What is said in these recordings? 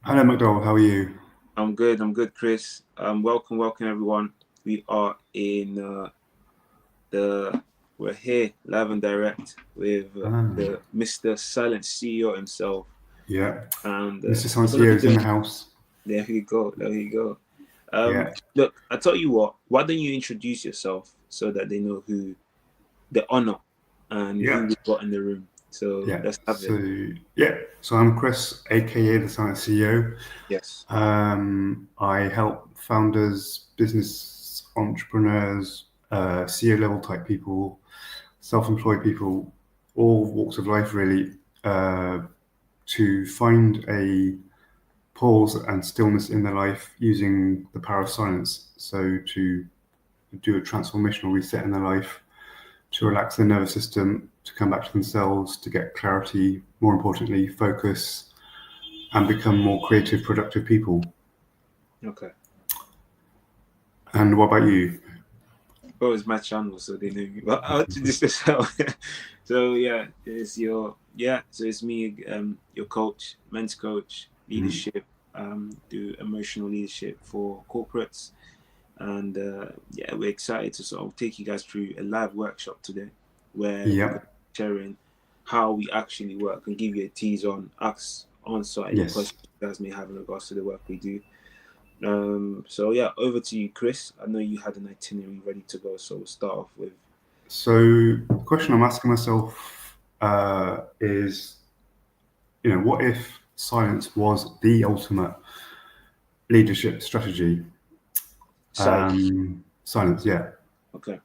Hello, McDowell. How are you? I'm good. I'm good, Chris. Welcome, everyone. We are in the we're here live and direct with Ah, the Mr. Silent CEO himself, yeah. and Mr. we're gonna be Sancio's in doing. the house. There you go. There you go. Yeah. Look, I tell you what. Why don't you introduce yourself so that they know who the honor and who Yeah. we got in the room. So Yeah. let's have So, it. yeah. So I'm Chris, aka the Silent CEO. Yes. I help founders, business entrepreneurs, CEO level type people, self-employed people, all walks of life really, uh, to find a pause and stillness in their life using the power of silence. So to do a transformational reset in their life, to relax their nervous system, to come back to themselves, to get clarity, more importantly, focus, and become more creative, productive people. Okay. And what about you? Well, it's my channel, so they know me. But I'll introduce myself. So it's me, your coach, men's coach, Mm. leadership, do emotional leadership for corporates, and we're excited to sort of take you guys through a live workshop today, where we're going Yeah. to be sharing how we actually work and give you a tease on us, answer any Yes. questions you guys may have in regards to the work we do. So yeah, over to you, Chris. I know you had an itinerary ready to go, so we'll start off with. So the question I'm asking myself is, what if silence was the ultimate leadership strategy? Silence. Silence, yeah. Okay.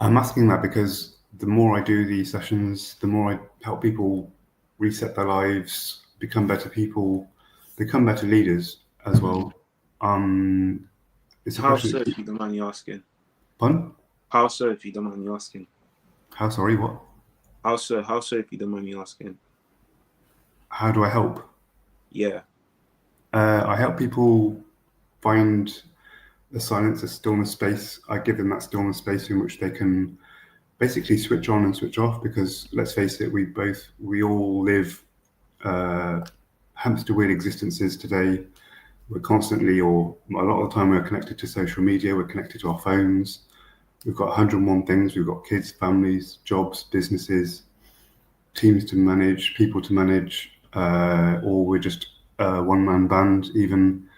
I'm asking that because the more I do these sessions, the more I help people reset their lives, become better people, become better leaders as Mm. well. Um, it's a How question. so, if you don't mind me asking? Pardon? How so, if you don't mind me asking? How sorry? What? How so? How so, if you don't mind me asking? How do I help? Yeah. I help people find a silence, a stillness space. I give them that stillness space in which they can basically switch on and switch off. Because let's face it, we all live uh, hamster wheel existences today. We're constantly, or a lot of the time, we're connected to social media, we're connected to our phones. We've got 101 things. We've got kids, families, jobs, businesses, teams to manage, people to manage, or we're just a one man band, even.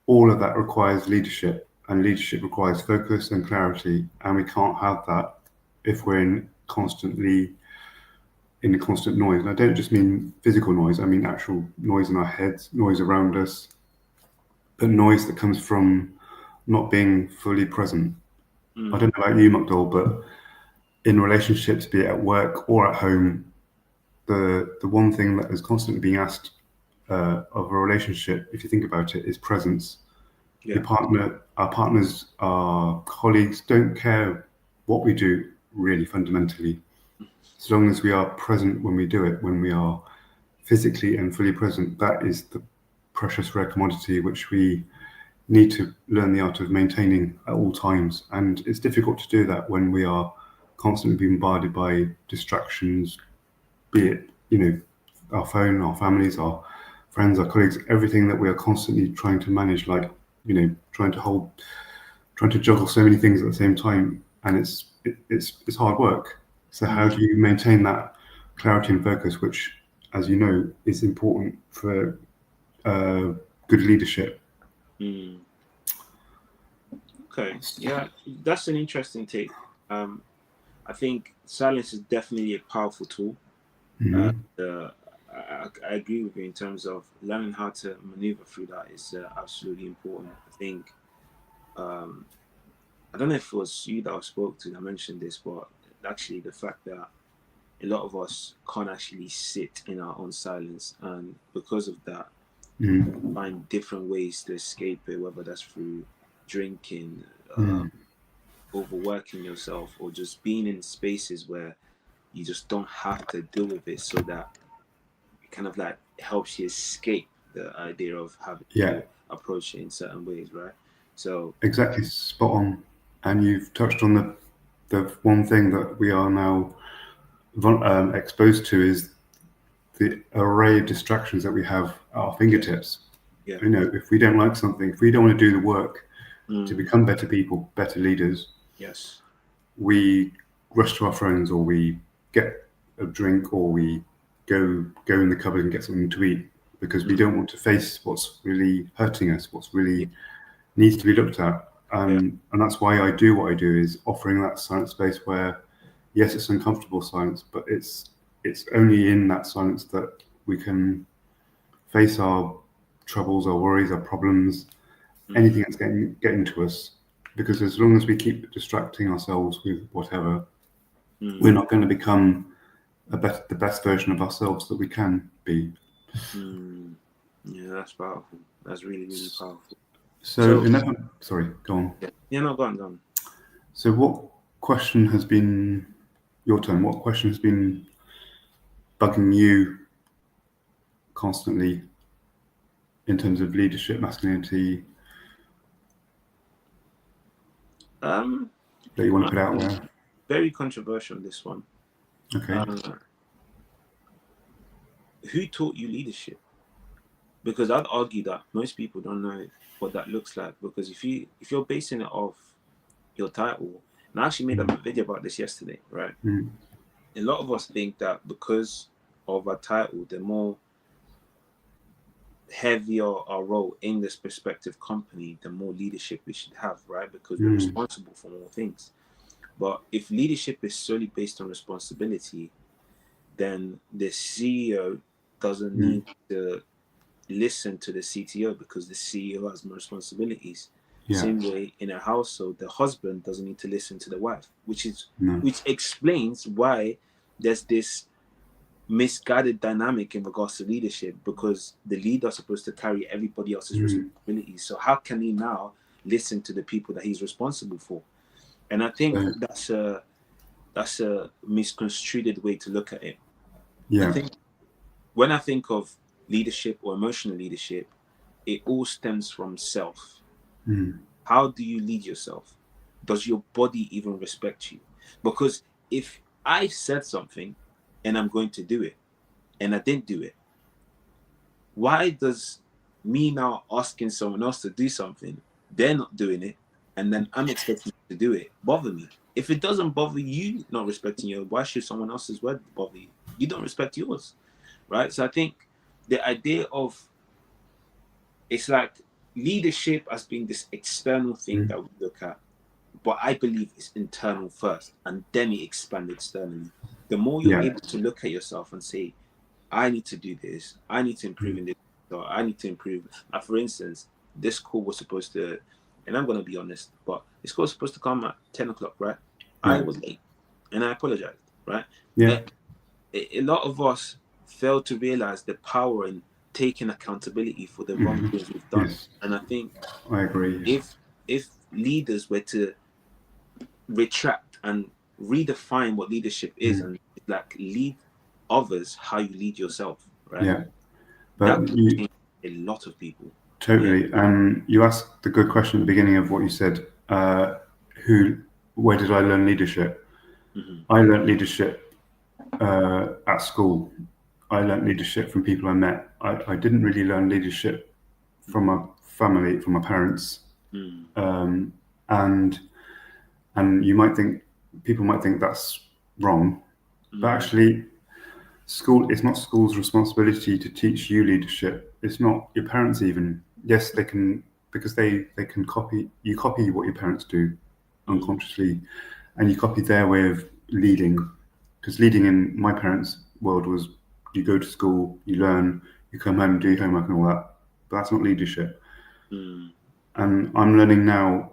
All of that requires leadership, and leadership requires focus and clarity. And we can't have that if we're in constant noise. And I don't just mean physical noise, I mean actual noise in our heads, noise around us, but noise that comes from not being fully present. I Mm. don't know about you, McDowell, but in relationships, be it at work or at home, the one thing that is constantly being asked of a relationship, if you think about it, is presence. Yeah. Our partners, our colleagues don't care what we do really fundamentally, as long as we are present when we do it, when we are physically and fully present. That is the precious rare commodity which we need to learn the art of maintaining at all times. And it's difficult to do that when we are constantly being bombarded by distractions, be it, our phone, our families, our friends, our colleagues, everything that we are constantly trying to manage, like, trying to juggle so many things at the same time. And it's hard work. So how Mm. do you maintain that clarity and focus, which, as you know, is important for uh, good leadership? Mm. Okay. Yeah, that's an interesting take. Um, I think silence is definitely a powerful tool. Uh, Hmm. I agree with you in terms of learning how to maneuver through that is absolutely important. I think um, I don't know if it was you that I spoke to that mentioned this, but actually the fact that a lot of us can't actually sit in our own silence, and because of that, Hmm. find different ways to escape it, whether that's through drinking, Hmm. overworking yourself, or just being in spaces where you just don't have to deal with it, so that it kind of like helps you escape the idea of having Yeah, to approach it in certain ways, right? So, exactly, spot on. And you've touched on the one thing that we are now exposed to is the array of distractions that we have at our fingertips. Yeah. You know, if we don't like something, if we don't want to do the work to Mm. become better people, better leaders, Yes. we rush to our phones, or we get a drink, or we go in the cupboard and get something to eat, because we don't want to face what's really hurting us, what's really needs to be looked at. And that's why I do what I do, is offering that silent space where, yes, it's uncomfortable silence, but it's only in that silence that we can face our troubles, our worries, our problems, anything that's getting to us. Because as long as we keep distracting ourselves with whatever, we're not going to become the best version of ourselves that we can be. Yeah, that's powerful. That's really, really powerful. So sorry, go on. Yeah, no, go on. So what question has been your turn? What question has been bugging you constantly in terms of leadership, masculinity, that you want to put out there? Very controversial, this one. Okay. Who taught you leadership? Because I'd argue that most people don't know what that looks like. Because if you're basing it off your title, and I actually made a video about this yesterday, right? A lot of us think that because of our title, the more heavier our role in this prospective company, the more leadership we should have, right? Because we're responsible for more things. But if leadership is solely based on responsibility, then the CEO doesn't need to listen to the CTO, because the CEO has more responsibilities. Same way in a household, the husband doesn't need to listen to the wife, which explains why there's this misguided dynamic in regards to leadership, because the leader is supposed to carry everybody else's responsibilities. So how can he now listen to the people that he's responsible for? And I think that's a misconstrued way to look at it. I think when I think of leadership or emotional leadership, it all stems from self. How do you lead yourself? Does your body even respect you? Because if I said something and I'm going to do it, and I didn't do it, why does me now asking someone else to do something, they're not doing it, and then I'm expecting to do it, bother me? If it doesn't bother you not respecting you, why should someone else's word bother you? You don't respect yours, right? So I think the idea of, it's like leadership has been this external thing that we look at, but I believe it's internal first, and then it expands externally. The more you're able to look at yourself and say, I need to do this, I need to improve in this, or I need to improve. Like, for instance, this call was supposed to, and I'm going to be honest, but this call was supposed to come at 10 o'clock, right? I was late, and I apologized, right? A lot of us fail to realize the power in taking accountability for the wrong things we've done. And I think I agree. If leaders were to retract and redefine what leadership is, and like lead others how you lead yourself, right? But that would change a lot of people. Totally. You asked the good question at the beginning of what you said. Where did I learn leadership? I learned leadership at school. I learned leadership from people I met. I didn't really learn leadership from my family, from my parents. And people might think that's wrong, but actually, it's not school's responsibility to teach you leadership. It's not your parents even. Yes, they can, because they can copy what your parents do unconsciously, and you copy their way of leading. Because leading in my parents' world was, you go to school, you learn, you come home, do your homework and all that. But that's not leadership. And I'm learning now,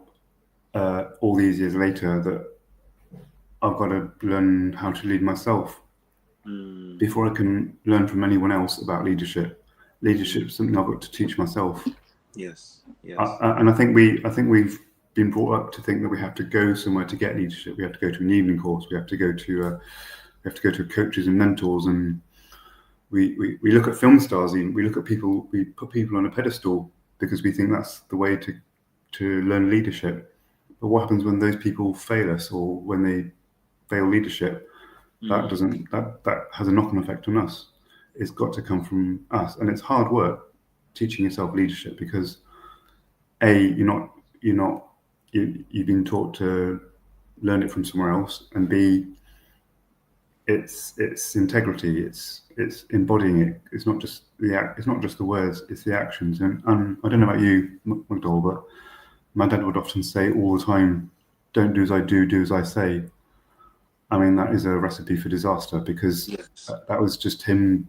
all these years later, that I've got to learn how to lead myself before I can learn from anyone else about leadership. Leadership is something I've got to teach myself. Yes. And I think we've been brought up to think that we have to go somewhere to get leadership. We have to go to an evening course. We have to go to coaches and mentors, and we look at film stars. We look at people. We put people on a pedestal because we think that's the way to learn leadership. But what happens when those people fail us, or when they fail leadership? That has a knock-on effect on us. it's got to come from us, and it's hard work teaching yourself leadership because you've been taught to learn it from somewhere else, and B, it's integrity, it's embodying it. It's not just the words, it's the actions. And I don't know about you, McDowell, but my dad would often say all the time, "Don't do as I do, do as I say." I mean, that is a recipe for disaster because Yes. that was just him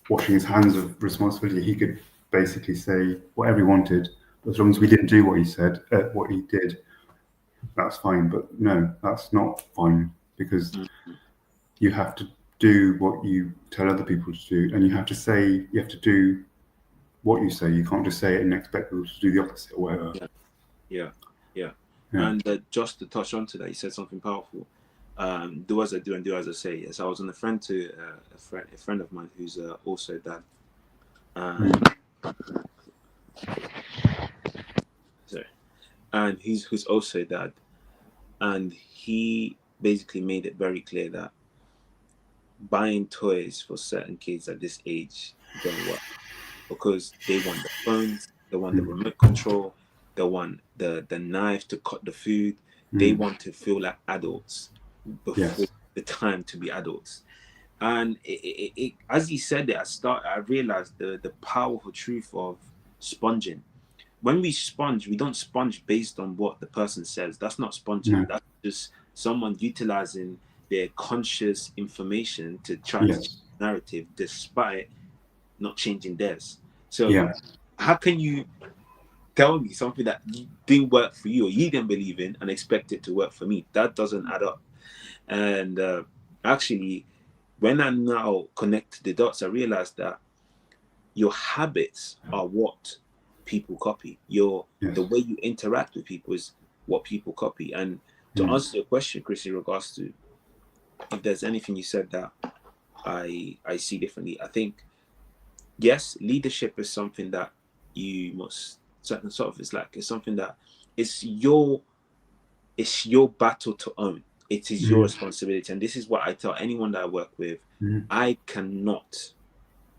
washing his hands of responsibility. He could basically say whatever he wanted, but as long as we didn't do what he said, what he did, that's fine. But no, that's not fine because you have to do what you tell other people to do, and you have to do what you say. You can't just say it and expect people to do the opposite or whatever. Yeah. Yeah. And just to touch on to that, you said something powerful. Do as I do and do as I say. Yes, I was on a friend of mine who's also a dad. Sorry, and who's also a dad, and he basically made it very clear that buying toys for certain kids at this age don't work because they want the phones, they want the remote control, they want the knife to cut the food. They want to feel like adults before the time to be adults. And as he said it, I realized the powerful truth of sponging. When we sponge, we don't sponge based on what the person says. That's not sponging. No. That's just someone utilizing their conscious information to try to change the narrative despite not changing theirs. So how can you tell me something that didn't work for you or you didn't believe in and expect it to work for me? That doesn't add up. And actually, when I now connect the dots, I realized that your habits are what people copy. The way you interact with people is what people copy. And to answer your question, Chris, in regards to if there's anything you said that I see differently, I think yes, leadership is something that you must certain sort of it's something that it's your battle to own. It is your responsibility. And this is what I tell anyone that I work with. I cannot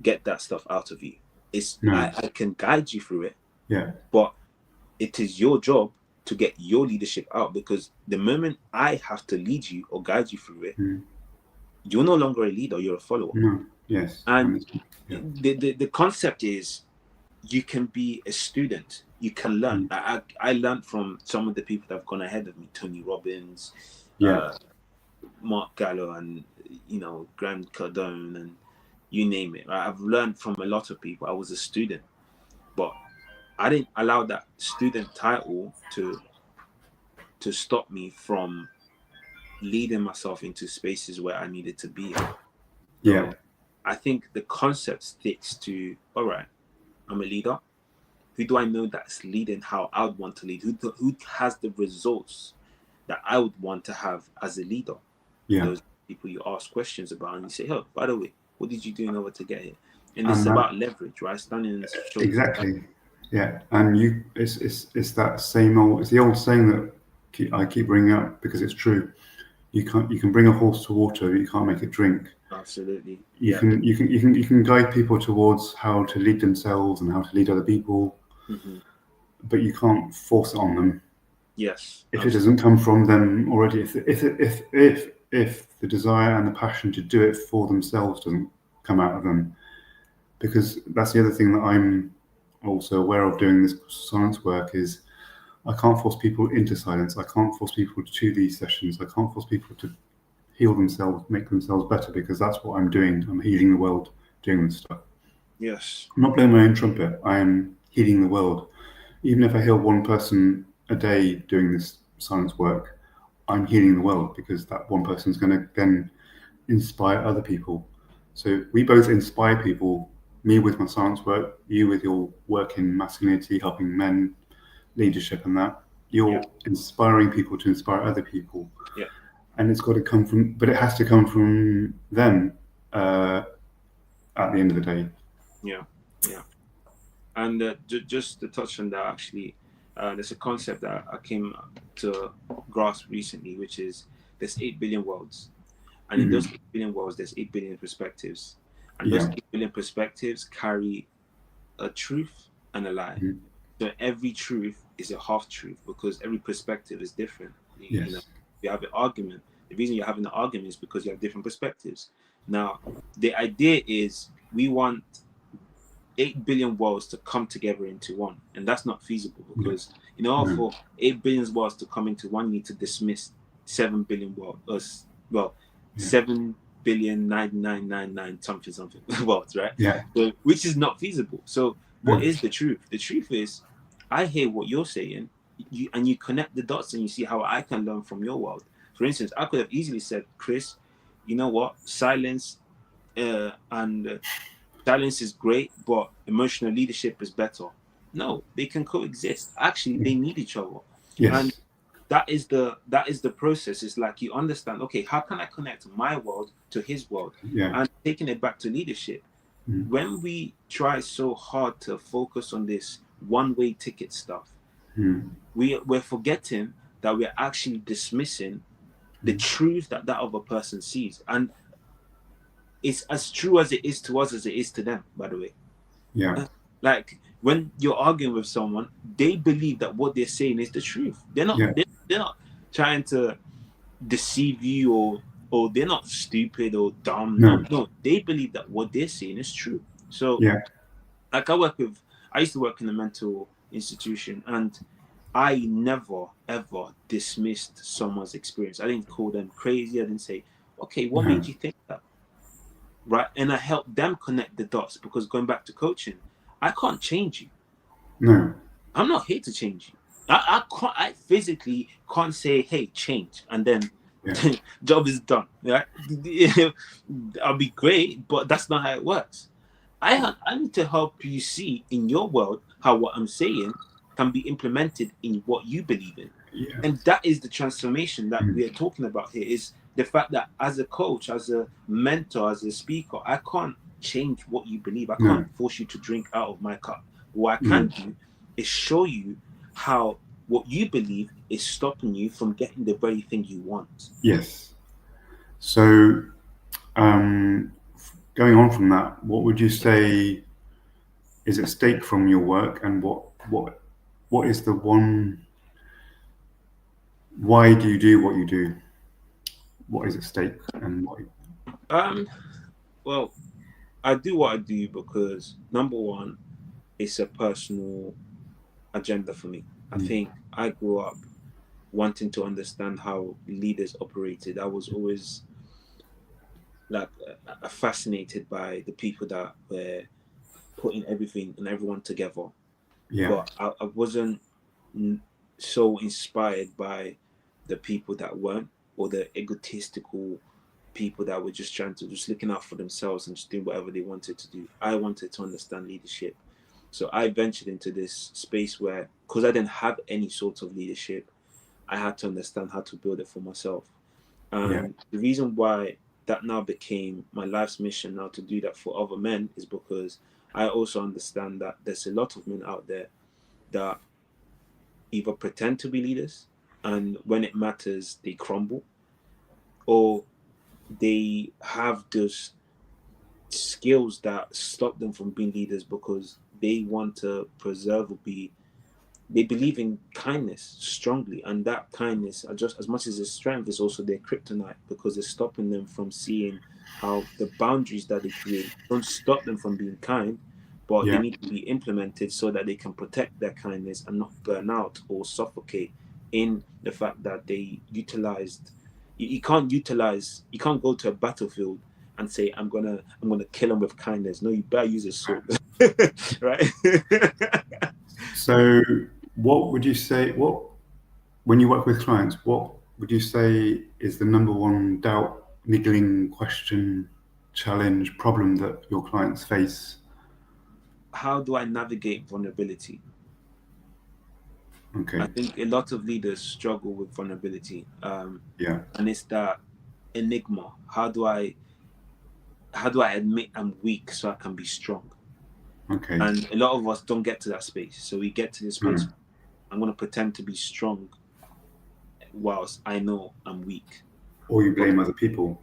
get that stuff out of you. I can guide you through it. Yeah. But it is your job to get your leadership out, because the moment I have to lead you or guide you through it, you're no longer a leader, you're a follower. No. Yes. And the concept is you can be a student, you can learn. I learned from some of the people that have gone ahead of me, Tony Robbins, Mark Gallo, and Grant Cardone, and you name it. I've learned from a lot of people. I was a student, but I didn't allow that student title to stop me from leading myself into spaces where I needed to be. Yeah. So I think the concept sticks to, all right, I'm a leader. Who do I know that's leading how I would want to lead? Who has the results that I would want to have as a leader? Yeah. Those people you ask questions about, and you say, "Oh, by the way, what did you do in order to get here?" And this is about leverage, right? Standing in the shoulders. Exactly. Yeah, and it's that same old. It's the old saying that I keep bringing up because it's true. You can bring a horse to water, but you can't make it drink. Absolutely. You can guide people towards how to lead themselves and how to lead other people, but you can't force it on them. Yes. If it doesn't come from them already, if the desire and the passion to do it for themselves doesn't come out of them, because that's the other thing that I'm also aware of doing this silence work is I can't force people into silence. I can't force people to these sessions. I can't force people to heal themselves, make themselves better, because that's what I'm doing. I'm healing the world doing this stuff. Yes. I'm not blowing my own trumpet. I am healing the world. Even if I heal one person a day doing this silence work, I'm healing the world, because that one person is going to then inspire other people. So we both inspire people, me with my silence work, you with your work in masculinity, helping men, leadership and that. You're inspiring people to inspire other people. Yeah. And it's got to come from, but it has to come from them at the end of the day. Yeah. And just to touch on that, actually, there's a concept that I came to grasp recently, which is there's 8 billion worlds. And in those 8 billion worlds, there's 8 billion perspectives. and those Yeah. 8 billion perspectives carry a truth and a lie. Mhm. So every truth is a half truth because every perspective is different. You know, Yes. you have an argument. The reason you're having an argument is because you have different perspectives. Now, the idea is we want 8 billion worlds to come together into one, and that's not feasible Yeah. because in order No. for 8 billion worlds to come into one, you need to dismiss 7 billion worlds. Well, Yeah. 7,999,999 something worlds, right? Yeah. So, which is not feasible. So, what No. is the truth? The truth is, I hear what you're saying, and you connect the dots, and you see how I can learn from your world. For instance, I could have easily said, Chris, you know what? And silence is great, but emotional leadership is better. No, they can coexist. Actually, they need each other, and Yes. that is the process. It's like you understand. Okay, how can I connect my world to his world, Yeah. and taking it back to leadership. Mm. When we try so hard to focus on this one-way ticket stuff, Mm. we're forgetting that we're actually dismissing the truth that that other person sees, and it's as true as it is to us as it is to them. By the way. Yeah. Like when you're arguing with someone, they believe that what they're saying is the truth. They're not. Yeah. They're not trying to deceive you or they're not stupid or dumb. No, No. no. They believe that what they're saying is true. So, Yeah. like I used to work in a mental institution, and I never ever dismissed someone's experience. I didn't call them crazy. I didn't say, okay, what No. made you think that? Right, and I helped them connect the dots because going back to coaching, I can't change you. No. I'm not here to change you. I can't. I physically can't say, "Hey, change," and then Yeah. job is done. Right? I'll be great, but that's not how it works. I need to help you see in your world how what I'm saying can be implemented in what you believe in, Yeah. and that is the transformation that Mm. we are talking about here. Is the fact that as a coach, as a mentor, as a speaker, I can't change what you believe. I No. can't force you to drink out of my cup. What I can Mm. do is show you how what you believe is stopping you from getting the very thing you want. Yes. So, going on from that, what would you say is at stake from your work, and what is the one? Why do you do what you do? What is at stake, and what? Um, well, I do what I do because number one, it's a personal agenda for me. I Mm. think I grew up wanting to understand how leaders operated. I was always like fascinated by the people that were putting everything and everyone together, Yeah. but I wasn't n- so inspired by the people that weren't, or the egotistical people that were just trying to just looking out for themselves and just doing whatever they wanted to do. I wanted to understand leadership. So I ventured into this space where, because I didn't have any sort of leadership, I had to understand how to build it for myself. Yeah. And the reason why that now became my life's mission now to do that for other men is because I also understand that there's a lot of men out there that either pretend to be leaders and when it matters they crumble, or they have those skills that stop them from being leaders because they want to preserve or be, they believe in kindness strongly, and that kindness, just as much as its strength, is also their kryptonite because it's stopping them from seeing how the boundaries that they create don't stop them from being kind, but they Yeah. need to be implemented so that they can protect their kindness and not burn out or suffocate in the fact that they utilized. You can't utilize. You can't go to a battlefield and say, I'm gonna kill them with kindness." No, you better use a sword, right? So, what would you say? What when you work with clients, what would you say is the number one doubt, niggling question, challenge, problem that your clients face? How do I navigate vulnerability? I Okay. think a lot of leaders struggle with vulnerability, Yeah. and it's that enigma. How do I admit I'm weak so I can be strong? Okay. And a lot of us don't get to that space. So we get to this space. Mm. I'm going to pretend to be strong whilst I know I'm weak. Or you But blame other people.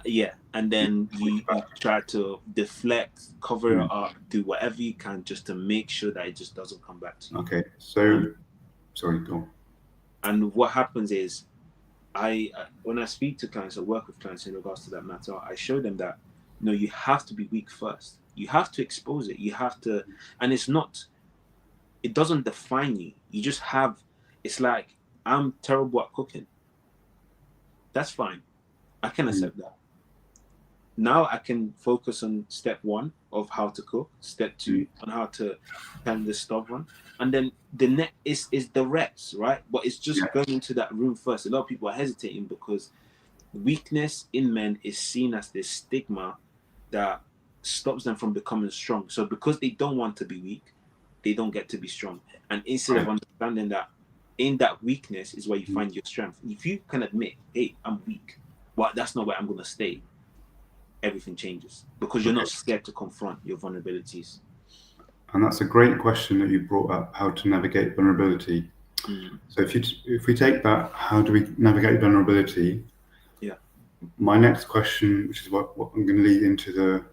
Yeah, and then you try to deflect, cover it up, do whatever you can just to make sure that it just doesn't come back to you. Okay, so sorry, go on. And what happens is, when I speak to clients or work with clients in regards to that matter, I show them that you have to be weak first. You have to expose it. You have to, and it doesn't define you. You just have. It's like, I'm terrible at cooking. That's fine. I can accept that. Now I can focus on step 1 of how to cook, step 2 on how to turn the stove on, and then the next is the reps, right? But it's just going into that room first. A lot of people are hesitating because weakness in men is seen as this stigma that stops them from becoming strong. So because they don't want to be weak, they don't get to be strong. And instead of understanding that in that weakness is where you find your strength. If you can admit, hey, I'm weak, but that's not where I'm going to stay, everything changes because you're not scared to confront your vulnerabilities. And that's a great question that you brought up, how to navigate vulnerability. So if we take that, how do we navigate vulnerability? Yeah. My next question, which is what I'm going to lead into the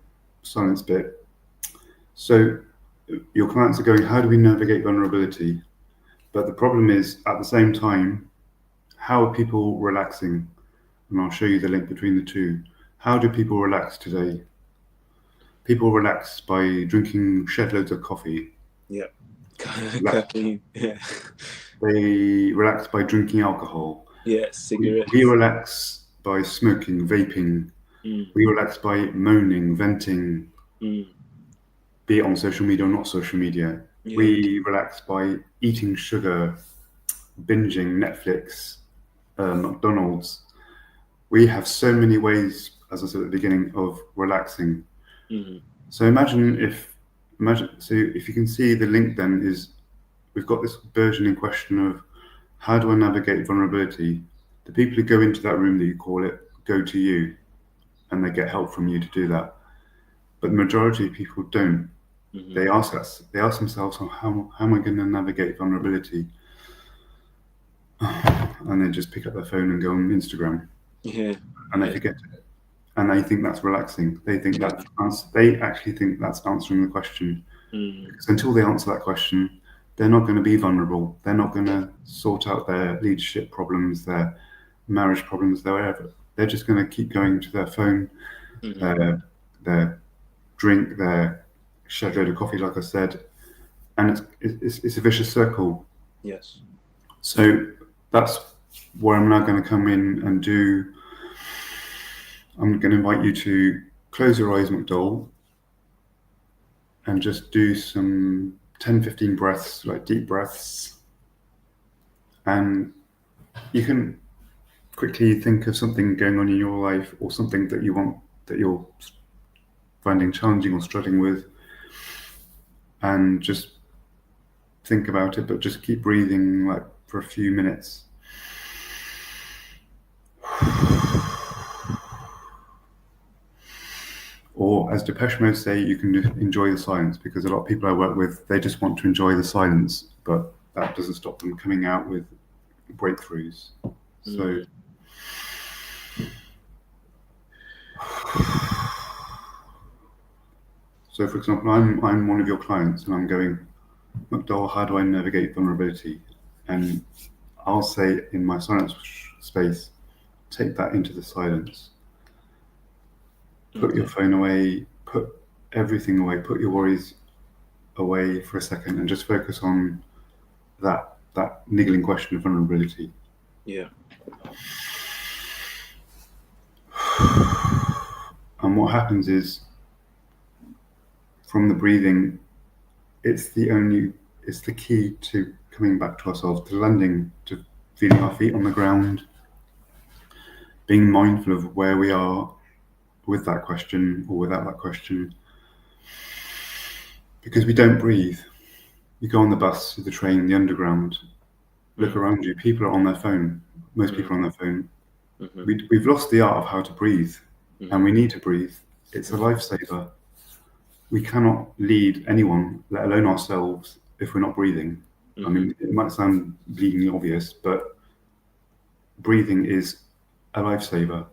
silence bit. So your clients are going, how do we navigate vulnerability? But the problem is, at the same time, how are people relaxing? And I'll show you the link between the two. How do people relax today? People relax by drinking shed loads of coffee. Yeah. Yeah. They relax by drinking alcohol. Yeah, cigarettes. We relax by smoking, vaping. We relax by moaning, venting, be it on social media or not social media. Yeah. We relax by eating sugar, binging Netflix, McDonald's. We have so many ways, as I said at the beginning, of relaxing. So imagine if you can see the link then is, we've got this burgeoning question of how do I navigate vulnerability? The people who go into that room that you call it go to you and they get help from you to do that. But the majority of people don't. They ask themselves, how am I going to navigate vulnerability? And they just pick up their phone and go on Instagram. Yeah. And they forget it. And they think that's relaxing. They think they actually think that's answering the question. Because until they answer that question, they're not going to be vulnerable. They're not going to sort out their leadership problems, their marriage problems, whatever. They're just going to keep going to their phone, their drink, their shed load of coffee, like I said, and it's a vicious circle. Yes. So that's where I'm now going to come in and do. I'm going to invite you to close your eyes, McDowell, and just do some 10-15 breaths, like deep breaths. And you can quickly think of something going on in your life or something that you're finding challenging or struggling with, and just think about it, but just keep breathing like for a few minutes. Or as Depeche Mode say, you can enjoy the silence, because a lot of people I work with, they just want to enjoy the silence, but that doesn't stop them coming out with breakthroughs. So for example, I'm one of your clients and I'm going, McDowell, how do I navigate vulnerability? And I'll say in my silence space, take that into the silence. Put your phone away, put everything away, put your worries away for a second and just focus on that niggling question of vulnerability. Yeah. And what happens is, from the breathing, it's the key to coming back to ourselves, to landing, to feeling our feet on the ground, being mindful of where we are with that question or without that question. Because we don't breathe. You go on the bus, the train, the underground, look around you, people are on their phone. Most people are on their phone. We've lost the art of how to breathe, and we need to breathe. It's a lifesaver. We cannot lead anyone, let alone ourselves, if we're not breathing. I mean, it might sound bleedingly obvious, but breathing is a lifesaver.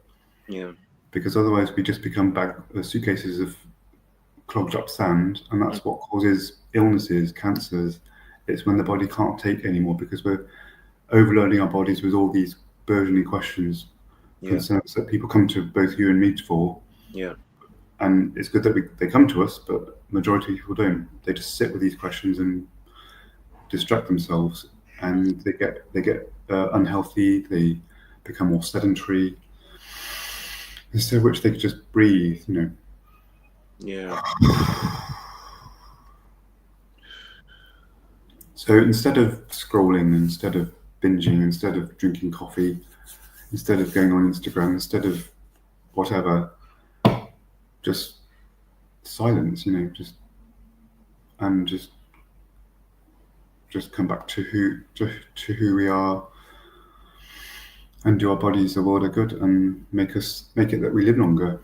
Yeah. because otherwise we just become suitcases of clogged up sand, and that's what causes illnesses, cancers. It's when the body can't take anymore because we're overloading our bodies with all these burgeoning questions, concerns that people come to both you and me for. Yeah. And it's good that they come to us, but majority of people don't. They just sit with these questions and distract themselves, and they get unhealthy. They become more sedentary. Instead of which they could just breathe, Yeah. So instead of scrolling, instead of binging, instead of drinking coffee, instead of going on Instagram, instead of whatever, just silence, just come back to who we are, and do our bodies the world a good, and make it that we live longer.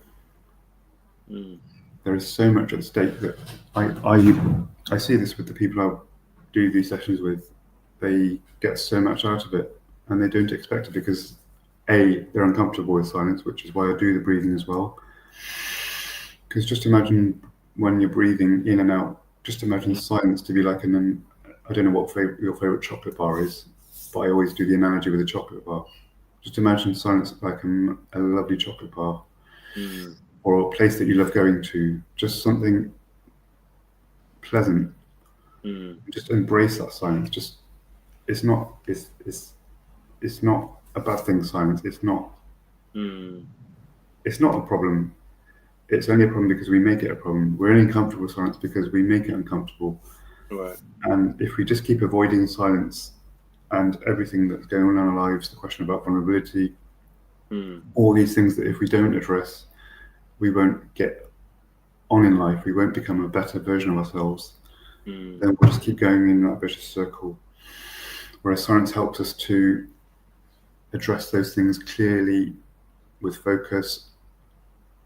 There is so much at stake that I see this with the people I do these sessions with. They get so much out of it, and they don't expect it because they're uncomfortable with silence, which is why I do the breathing as well. Because just imagine when you're breathing in and out, just imagine silence to be like I don't know what your favorite chocolate bar is, but I always do the analogy with a chocolate bar. Just imagine silence like a lovely chocolate bar, or a place that you love going to, just something pleasant. Just embrace that silence. It's not a bad thing. Silence. It's not a problem. It's only a problem because we make it a problem. We're only comfortable with silence because we make it uncomfortable. Right. And if we just keep avoiding silence and everything that's going on in our lives, the question about vulnerability, all these things that if we don't address, we won't get on in life. We won't become a better version of ourselves. Then we'll just keep going in that vicious circle. Whereas silence helps us to address those things clearly with focus,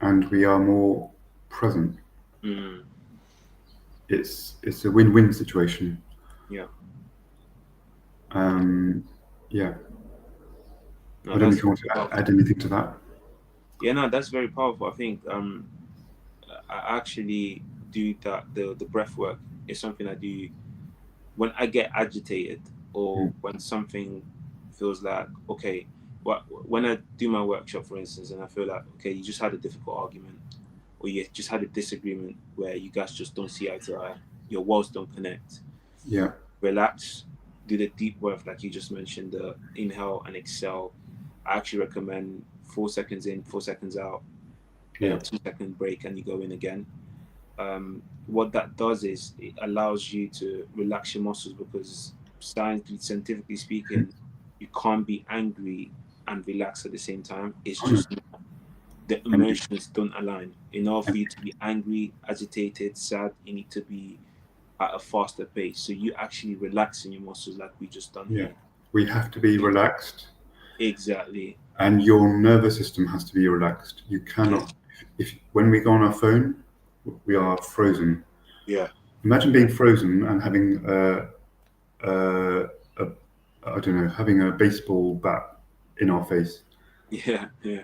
and we are more present. It's a win-win situation. Yeah. Yeah. No, I don't know if you want to add anything to that. Yeah, no, that's very powerful. I think I actually do that. The breath work is something I do when I get agitated, or when something feels like, okay, when I do my workshop, for instance, and I feel like, okay, you just had a difficult argument, or you just had a disagreement where you guys just don't see eye to eye, your worlds don't connect. Yeah. Relax, do the deep breath like you just mentioned, the inhale and exhale. I actually recommend 4 seconds in, 4 seconds out, and a 2-second break, and you go in again. What that does is it allows you to relax your muscles, because scientifically speaking, you can't be angry and relax at the same time. It's just the emotions don't align. In order for you to be angry, agitated, sad, you need to be at a faster pace. So you actually relaxing your muscles like we just done here. We have to be relaxed. Exactly. And your nervous system has to be relaxed. You cannot, when we go on our phone, we are frozen. Yeah. Imagine being frozen and having having a baseball bat in our face. Yeah, yeah.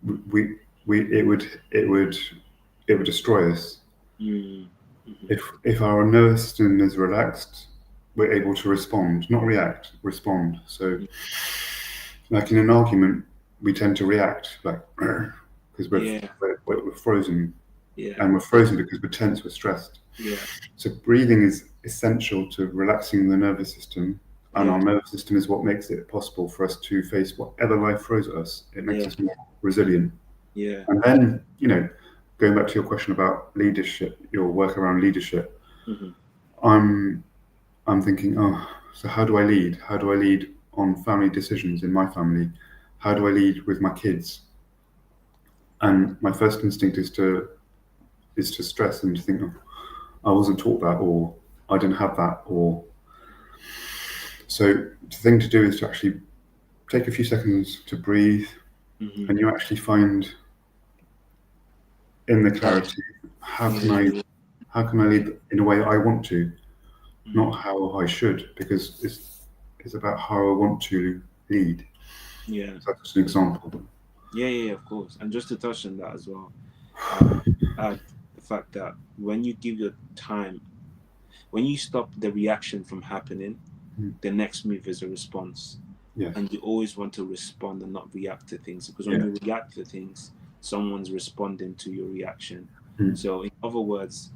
It would destroy us. If our nervous system is relaxed, we're able to respond, not react, respond. So, like in an argument, we tend to react, like because we're frozen. Yeah. And we're frozen because we're tense, we're stressed. Yeah. So breathing is essential to relaxing the nervous system, and our nervous system is what makes it possible for us to face whatever life throws at us. It makes us more resilient. Yeah. And then, going back to your question about leadership, your work around leadership, I'm thinking, so how do I lead? How do I lead on family decisions in my family? How do I lead with my kids? And my first instinct is to stress and to think, I wasn't taught that, or I didn't have that, or so the thing to do is to actually take a few seconds to breathe, and you actually find in the clarity, how can I lead in a way I want to, not how I should, because it's about how I want to lead. Yeah. So that's an example. Yeah, of course. And just to touch on that as well, uh, add the fact that when you give your time, when you stop the reaction from happening, Mm. the next move is a response. Yes. And you always want to respond and not react to things, because when Yeah. you react to things, someone's responding to your reaction. Mm. So, in other words,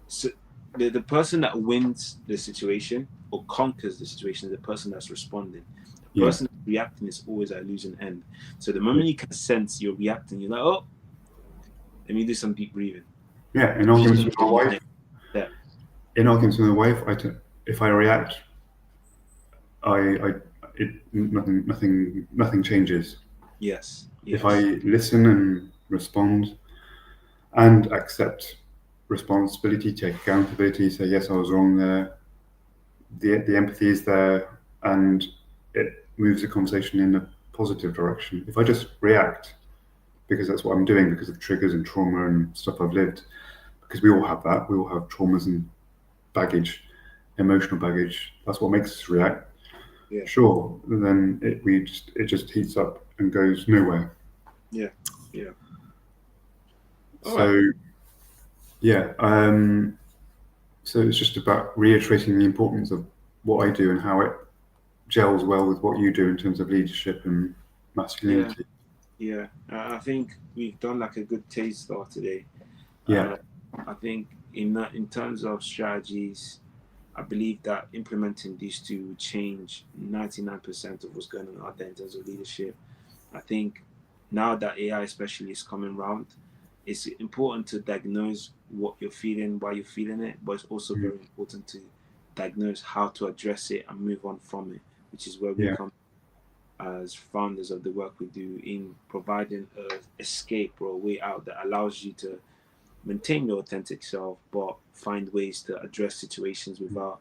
so the person that wins the situation or conquers the situation is the person that's responding. The Yeah. person that's reacting is always at a losing end. So the Yeah. moment you can sense you're reacting, you're like, oh, let me do some deep breathing. Yeah. In Let me arguments think with my of my wife, next step. if I react, I nothing changes. Yes, If I yes, listen and respond and accept responsibility, take accountability, say yes, I was wrong there. The empathy is there, and it moves the conversation in a positive direction. If I just react, because that's what I'm doing, because of triggers and trauma and stuff I've lived, because we all have that. We all have traumas and baggage, emotional baggage. That's what makes us react. yeah, Sure, then it just heats up and goes nowhere. yeah, yeah. All right. So yeah, so it's just about reiterating the importance of what I do and how it gels well with what you do in terms of leadership and Yeah, masculinity. yeah. I think we've done like a good taste start today. Yeah, Uh, I think in terms of strategies, I believe that implementing these two would change 99% of what's going on out there in terms of leadership. I think now that AI especially is coming around, it's important to diagnose what you're feeling, why you're feeling it, but it's also mm, very important to diagnose how to address it and move on from it, which is where we yeah, come as founders of the work we do in providing a escape or a way out that allows you to maintain your authentic self, but find ways to address situations without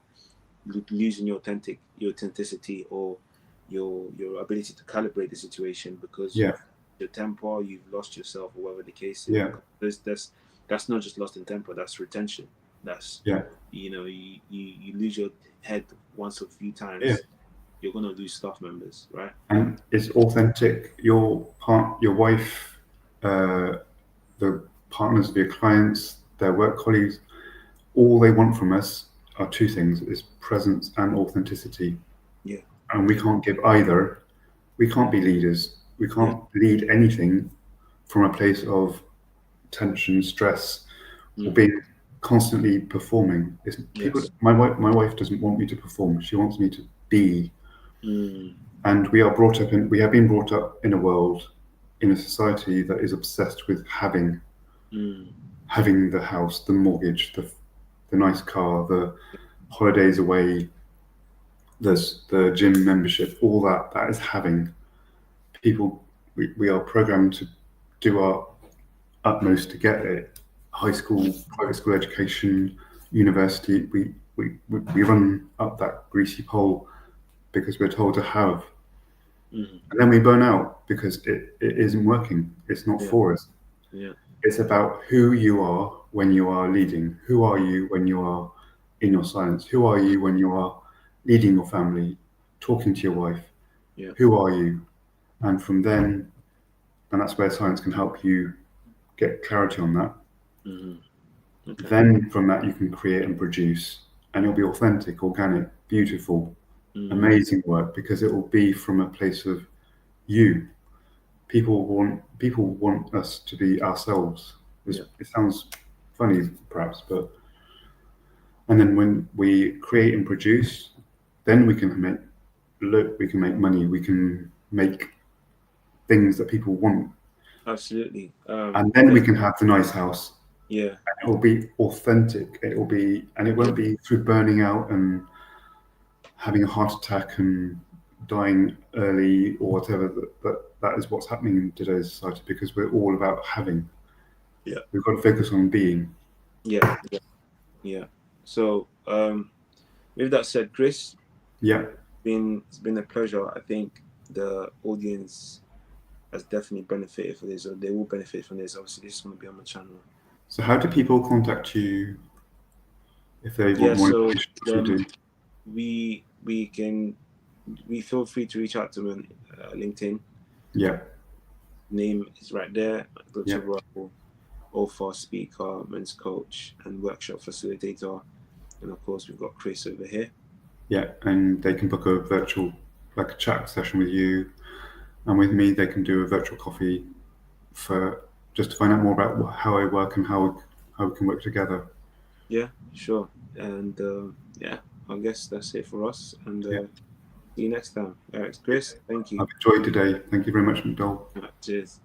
losing your authenticity or your ability to calibrate the situation because yeah, you've your temper, you've lost yourself, or whatever the case is. yeah, Because that's not just lost in temper, that's retention. That's yeah, you lose your head once a few yeah. times, you're gonna lose staff members, right? And it's authentic. Your wife, uh, the partners of your clients, their work colleagues, all they want from us are two things: is presence and authenticity. Yeah, And we yeah, can't give either. We can't be leaders. We yeah. can't lead anything from a place of tension, stress, or Mm, being constantly performing. It's people. yes. My wife doesn't want me to perform. She wants me to be. Mm, And we have been brought up in a world, in a society that is obsessed with mm, having the house, the mortgage, the nice car, the holidays away, the gym membership, all that is having. People, we are programmed to do our utmost to get it. High school, private school education, university, we run up that greasy pole because we're told to have. mm, And then we burn out because it isn't working. It's not yeah, for us. yeah. It's about who you are when you are leading. Who are you when you are in your silence? Who are you when you are leading your family, talking to your wife? Yeah. Who are you? And from then, and that's where science can help you get clarity on that. Hmm. Okay. Then from that, you can create and produce, and it'll be authentic, organic, beautiful, Mm, amazing work because it will be from a place of you. People want us to be ourselves. yeah. It sounds funny, perhaps, but and then when we create and produce, then we can make money, we can make things that people want, Absolutely. and then we can have the nice house. Yeah. It will be authentic. It will be, and it Yeah. won't be through burning out and having a heart attack and dying early or whatever. That is what's happening in today's society because we're all about having. Yeah. We've got to focus on being. Yeah. Yeah. Yeah. So, with that said, Chris, Yeah. it's been a pleasure. I think the audience has definitely benefited from this, or they will benefit from this. Obviously, this is going to be on my channel. So how do people contact you if they Yeah. want more So, information on what you do? we can we feel free to reach out to me on LinkedIn. Yeah. name is right there. Dr. Yeah. Royal, author, speaker, men's coach, and workshop facilitator. And of course, we've got Chris over here. Yeah, and they can book a virtual, like a chat session with you, and with me, they can do a virtual coffee for just to find out more about how I work and how we can work together. Yeah, sure. And yeah, I guess that's it for us. And Yeah. see you next time. All right, Chris, thank you. I've enjoyed today. Thank you very much, McDowell. All right, cheers.